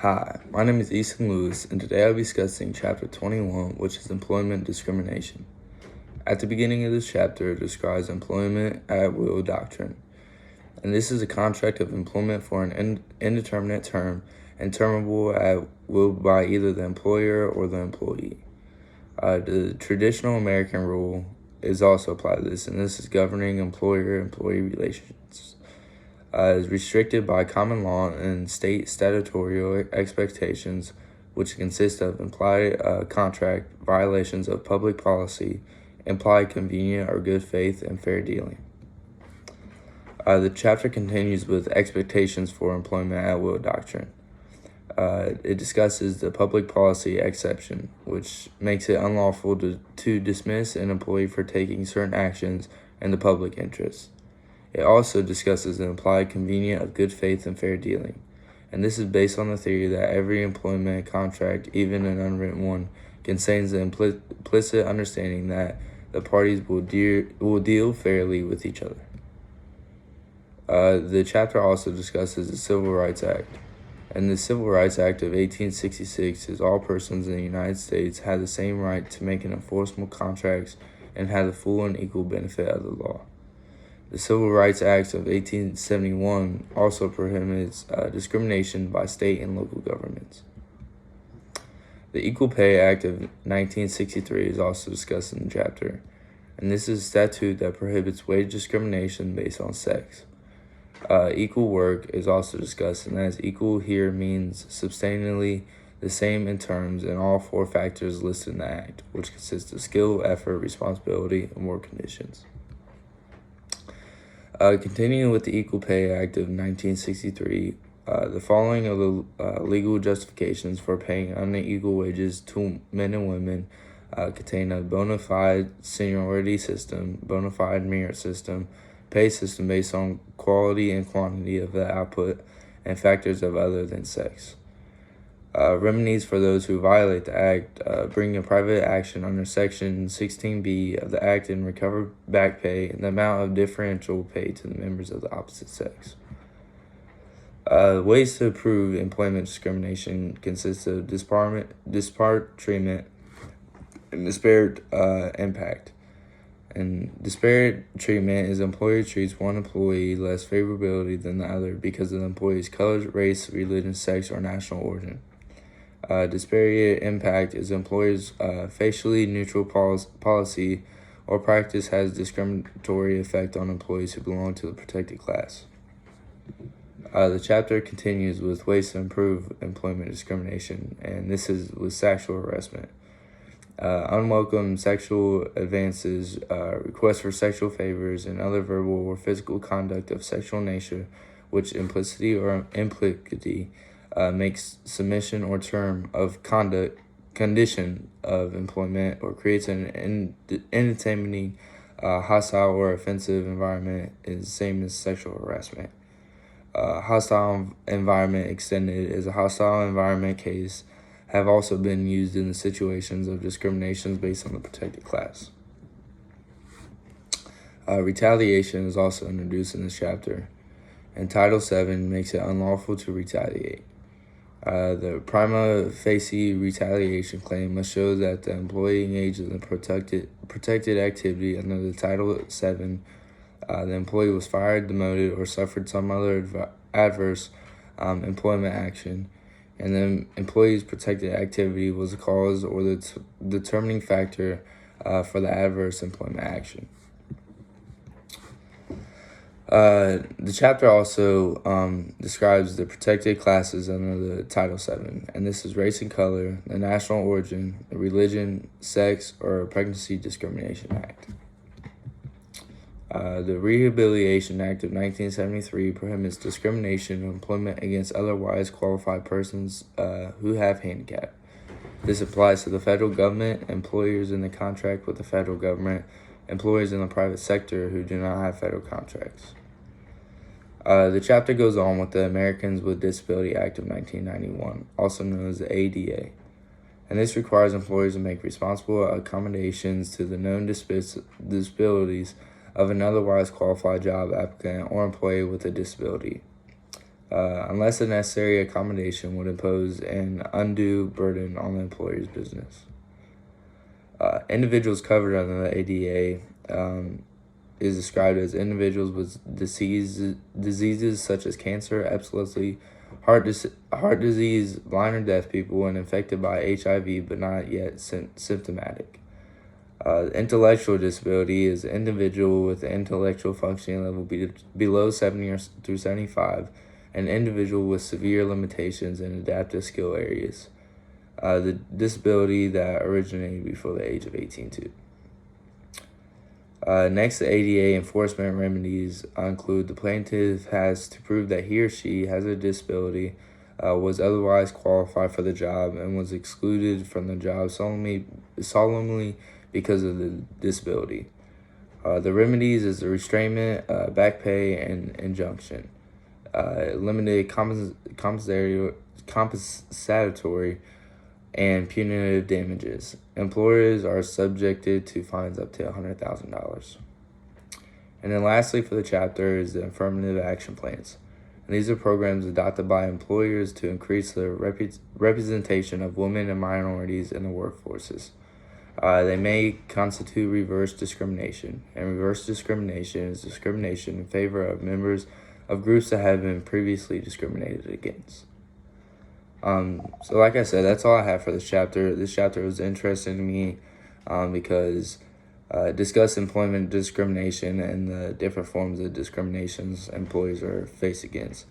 Hi, my name is Easton Lewis, and today I'll be discussing Chapter 21, which is Employment Discrimination. At the beginning of this chapter, it describes employment at will doctrine, and this is a contract of employment for an indeterminate term and terminable at will by either the employer or the employee. The traditional American rule is also applied to this, and this is governing employer-employee relations. Is restricted by common law and state statutory expectations, which consist of implied contract, violations of public policy, implied convenient or good faith, and fair dealing. The chapter continues with expectations for employment at will doctrine. It discusses the public policy exception, which makes it unlawful to dismiss an employee for taking certain actions in the public interest. It also discusses the implied convenient of good faith and fair dealing, and this is based on the theory that every employment contract, even an unwritten one, contains the implicit understanding that the parties will deal fairly with each other. The chapter also discusses the Civil Rights Act, and the Civil Rights Act of 1866 is all persons in the United States have the same right to make and enforceable contracts and have the full and equal benefit of the law. The Civil Rights Act of 1871 also prohibits discrimination by state and local governments. The Equal Pay Act of 1963 is also discussed in the chapter, and this is a statute that prohibits wage discrimination based on sex. Equal work is also discussed, and as equal here means substantially the same in terms and all four factors listed in the Act, which consists of skill, effort, responsibility, and work conditions. Continuing with the Equal Pay Act of 1963, the following are the legal justifications for paying unequal wages to men and women contain a bona fide seniority system, bona fide merit system, pay system based on quality and quantity of the output, and factors of other than sex. Remedies for those who violate the Act: bring a private action under Section 16B of the Act and recover back pay and the amount of differential pay to the members of the opposite sex. Ways to prove employment discrimination consist of disparate treatment and disparate impact. And disparate treatment is employer treats one employee less favorably than the other because of the employee's color, race, religion, sex, or national origin. Disparate impact is employers' facially neutral policy or practice has discriminatory effect on employees who belong to the protected class. The chapter continues with ways to improve employment discrimination, and this is with sexual harassment. Unwelcome sexual advances, requests for sexual favors, and other verbal or physical conduct of sexual nature, which implicity or implicity makes submission or term of condition of employment or creates an intimidating, hostile or offensive environment is the same as sexual harassment. Hostile environment extended is a hostile environment case have also been used in the situations of discriminations based on the protected class. Retaliation is also introduced in this chapter, and Title VII makes it unlawful to retaliate. The prima facie retaliation claim must show that the employee engaged in the protected activity under the Title VII. The employee was fired, demoted, or suffered some other adverse employment action, and the employee's protected activity was the cause or the determining factor for the adverse employment action. The chapter also describes the protected classes under the Title VII, and this is race and color, the national origin, the religion, sex, or Pregnancy Discrimination Act. The Rehabilitation Act of 1973 prohibits discrimination in employment against otherwise qualified persons who have handicap. This applies to the federal government, employers in the contract with the federal government, employers in the private sector who do not have federal contracts. The chapter goes on with the Americans with Disability Act of 1991, also known as the ADA. And this requires employers to make responsible accommodations to the known disabilities of an otherwise qualified job applicant or employee with a disability. unless a necessary accommodation would impose an undue burden on the employer's business. Individuals covered under the ADA is described as individuals with diseases such as cancer, epilepsy, heart disease, blind or deaf people, and infected by HIV but not yet symptomatic. Intellectual disability is an individual with an intellectual functioning level below 70 through 75, an individual with severe limitations in adaptive skill areas. The disability that originated before the age of 18 too. Next, the ADA enforcement remedies include the plaintiff has to prove that he or she has a disability, was otherwise qualified for the job, and was excluded from the job solemnly because of the disability. The remedies is the restrainment, back pay, and injunction. Limited compensatory and punitive damages. Employers are subjected to fines up to $100,000. And then lastly for the chapter is the affirmative action plans. And these are programs adopted by employers to increase the representation of women and minorities in the workforces. They may constitute reverse discrimination, and reverse discrimination is discrimination in favor of members of groups that have been previously discriminated against. So like I said, that's all I have for this chapter. This chapter was interesting to me because it discussed employment discrimination and the different forms of discriminations employees are faced against.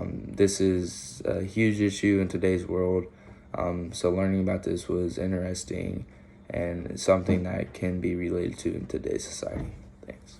This is a huge issue in today's world, so learning about this was interesting and something that can be related to in today's society. Thanks.